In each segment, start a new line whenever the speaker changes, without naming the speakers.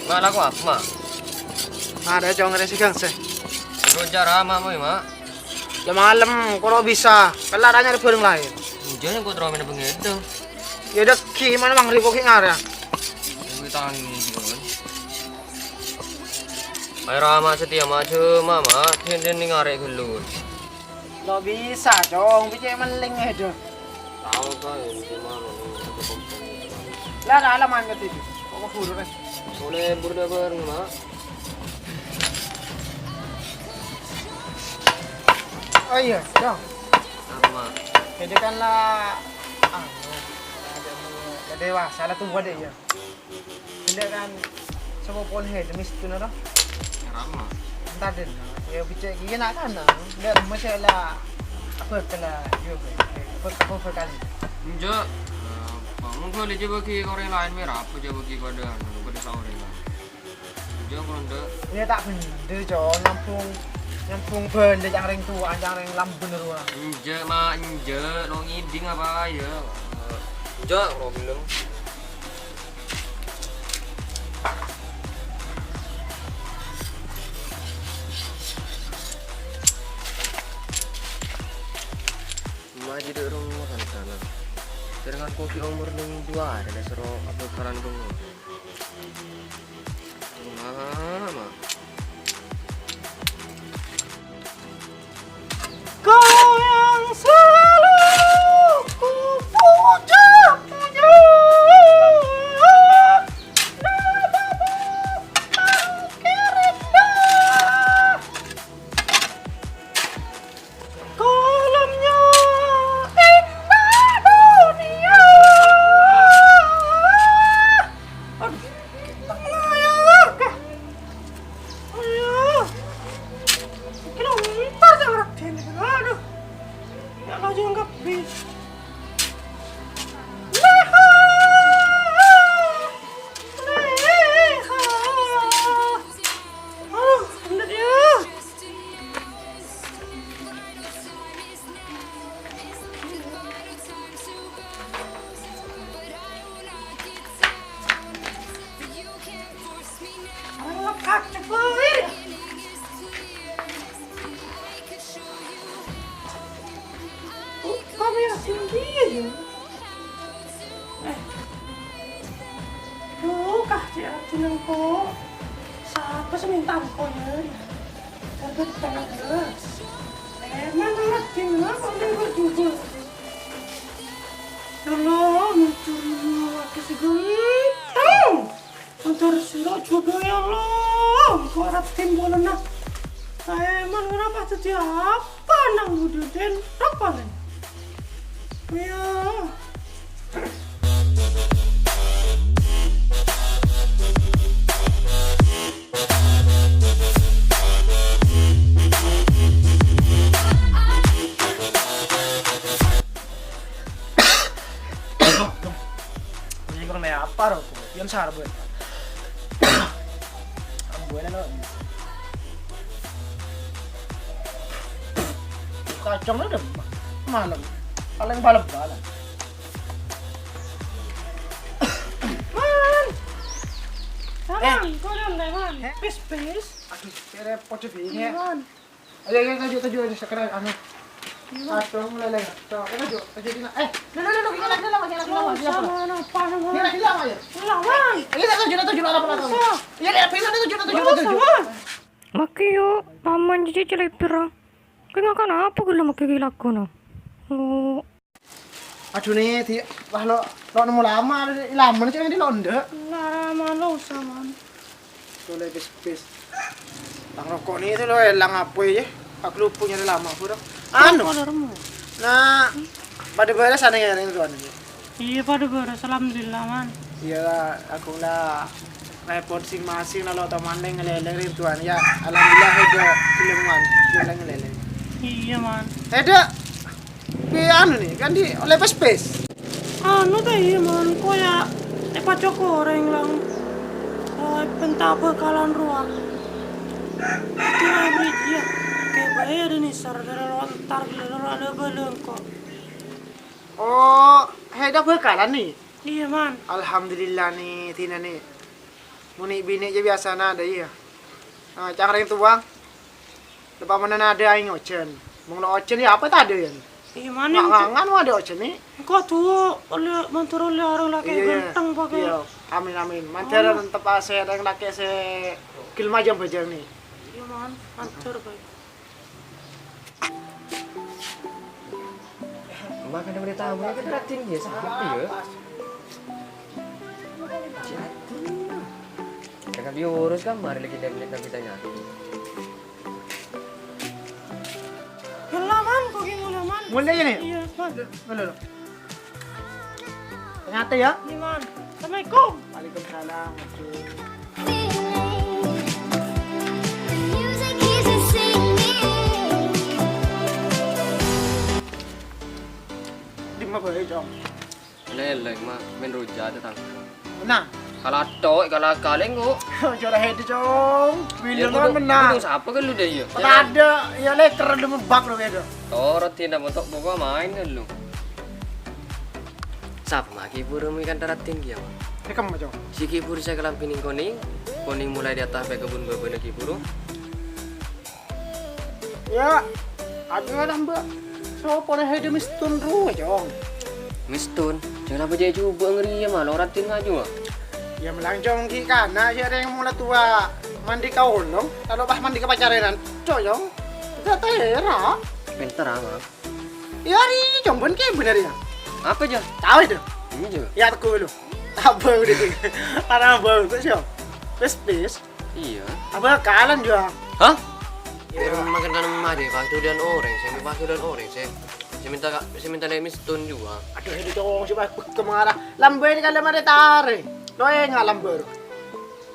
Mak laku apa, Mak?
Ada cong ada sigang sih.
Roja ramah mau, Mak.
Ya malam kalau bisa, pelaranya di bareng lain.
Hujan yang kau terlalu begitu.
Ya udah gimana bang Rico ki ngarya.
Yang kita angin gitu kan. Ayo ramah setia maju, Mama. Tin ngarek gelut.
Lo bisa cong, bisa meling aja.
Tahu kan, gimana?
Lah ada alaman gitu. Kok huru kan?
Boleh berdua bareng, Mak.
Oh iya, dong.
Apa, Mak?
Jadi kan lah, ada dewasa lah tuh deh ya. Jadi kan semua pun head mesti nara.
Ramah.
Entar deh, ya bicara gini nak kan? Dia masalah apa kala juga, apa kali?
Enggak. Kamu boleh coba ke orang lain merah, apa coba ke pada seorang lah. Enggak kalau enggak.
Dia tak bener cong, nyampung benda yang ring tua, yang ring lambun ruah.
Enggak, Mak, enggak. Lo ngiding apa ya? Enggak, problem. Mak jadi rumah kan sana. Dengan kopi umur 2 ada seru apa karan bunga. Mama.
Kau yang selalu ku puja. Kolamnya indah dunia. Ayo. Kilometer jarak sini. Aduh. Ya laju enggak bisa. Leha. Leha. Aduh, bener dia. Alah, kacau banget. Kami yang tinggi aja. Duh, kasih seneng kok. Siapa sih minta kok ya? Terbit pengen. Emang ngerti nggak kalau juga. Tolong mencuri laki segitu. Antar sila juga ya Allah. Kau harap timbulan nak. Emang kenapa setiap nang bududen apa nih? Ya. Ini kurang apa roh? Yang sar buat. Buat lo. Kacang udah malam. Paling balap-balap. Man. Kau jangan man. Pis. Aduh, repot begini ya. Ayo tuju aja sekarang anu. Kacang lele. Tuh, tuju dina. No, kita lagi lama. Apa nama? Kita lama ya. Lama. Ayo tuju apa. Ya, pindah tuju.
Makiyo, paman cici cilepira. Kaya kan apa gula makikilak ko na? Oh.
Aduh nih, wah lo nemu lama sih di londe.
Lama lo saman.
Tuh pis. Bang rokok nih itu lo elang apa ya? Aku lupa nyari lama pura. Anu. Nah, pada beres sana ya ini tuan.
Iya pada beres, alhamdulillah man.
Iya lah, aku lah repot sing masing lalu teman ngeleleng tuan ya. Alhamdulillah ada filman ngeleleng.
Iya man.
Ada anu nih kan di oleh space.
Anu deh iya man, kok ya tepat goreng lang. Pentapa kalan ruang. Itu bridge ya. Kayak
ada nih saudara lontar ada belum kok. Oh, dah bekalan nih. Iya man. Alhamdulillah nih Tina nih. Muni bini aja biasa nada iya. Nah, jangan yang tuang. Lepas mana nada aing ocen. Mung lo ocen ya apa tadi ya? Iya mana? Ngan ada ocen nih. Kok tuh oleh mantur oleh orang laki ganteng pakai. Iya. Amin. Mantur tetap saya ada yang laki saya kilma jam bajar nih. Iya man, mantur baik.
Makan dari tamu ya kan ratin dia siapa ya? Jangan diurus kan mari lagi kita nyari.
Man, kok gimana man? Mulai ya nih? Iya man. Lo. Ternyata ya? Iya man. Assalamualaikum. Waalaikumsalam. Di mana boleh jom?
Leleng mah menruja tu tang.
Nah.
Kalau tok, kalau kaleng kok.
Jangan head jong. Bilang menang.
Itu siapa kan lu deh ya?
Tak ada. Ya leker lu membak lu ya.
Oh, roti nak bentuk pokok main kan lu. Siapa maki burung ikan teratin dia?
Rekam macam.
Si kipur saya kelam pining koning mulai di atas sampai kebun beberapa kipur.
Ya, aku kan mbak. So, pada head mistun ru jong.
Mistun, jangan apa jadi coba ngeri ya malah ratin ngaju.
Ya melanjong ki kana siapa yang mulai tua mandi kau dong. Kalau pas mandi ke pacaran, coyong. Gak tera.
Pinter ah.
Ya ini jombon ke bener ya.
Apa aja?
Tahu itu.
Ini aja.
Ya aku lu. Apa udah? Karena bau tuh sih. Pes.
Iya.
Apa kalan juga?
Hah? Ya makan kan mari waktu dan orang, saya minta mistun juga.
Aduh ini cowok sih pas kemarah. Lambe ini kan lemari tarik. Loe nggak lamber.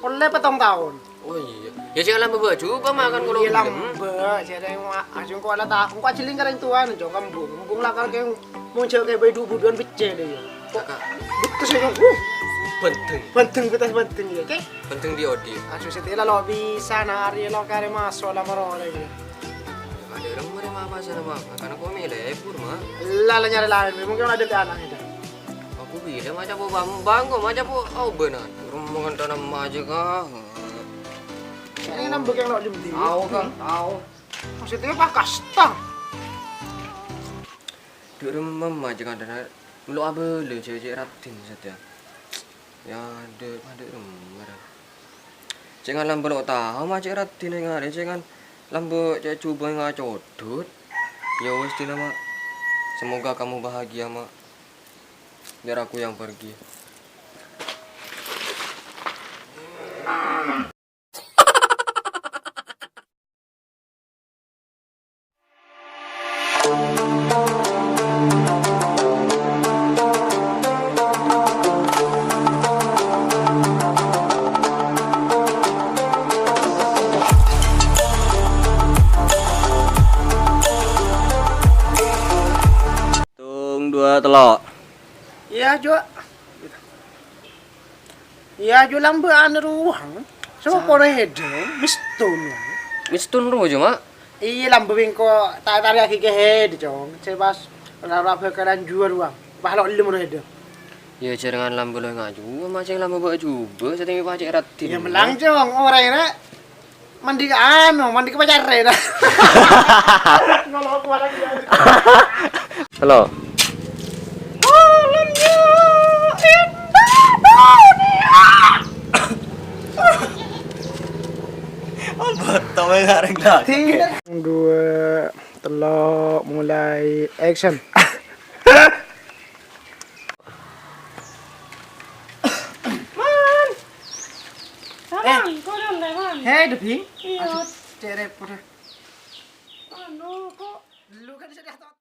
Oleh petong tahun.
Oh iya. Ya jangan lambe coba makan kalau
iya lambe. Saya yang asing kau ada tak. Kau ciling kering tuan, jong kambung lah kalau kayak muncul kayak bayi dubuan beceh deh.
Kakak.
Betul sih dong. Penting ya, oke?
Penting di audio.
Asu setelah lo bisa nari lo kare masuk lah marole gitu.
Ada orang mana apa sana mah? Karena kau milih pur mah.
Lala nyari lain, mungkin ada di anak itu.
Aku bilang macam apa bangko macam apa benar. Rumah tanam aja kah?
Ini nambah yang lo jemti.
Tahu kan? Tahu.
Maksudnya apa kasta?
Di rumah aja kan ada. Belum apa le cewek ratin saja. Ya ada rumah. Jangan lambe lo tahu macam ratin yang ada jangan lambe cewek coba yang codot. Ya wes tina mak. Semoga kamu bahagia mak. Biar aku yang pergi. Dua telok.
Iya Jo. Iya Jo lambe ane ruang. So pore hede mistun
ru aja mak.
Iya lambe bingko tarik lagi ke hede jong. Sebas ora bakalan jual ruang. Bahlo limo hede.
Ya jaringan lambe lo ngaju macam lambe bawa juga setinggi pacek ratin.
Ya melang jong orang ini mandi ke pacaran. Nolok kuat lagi.
Halo. Betul ya ring dah.
2 telok mulai action. Man. Kau dah man. Hei, Devi. Iya. Cere pada. Anu kok lu kan sudah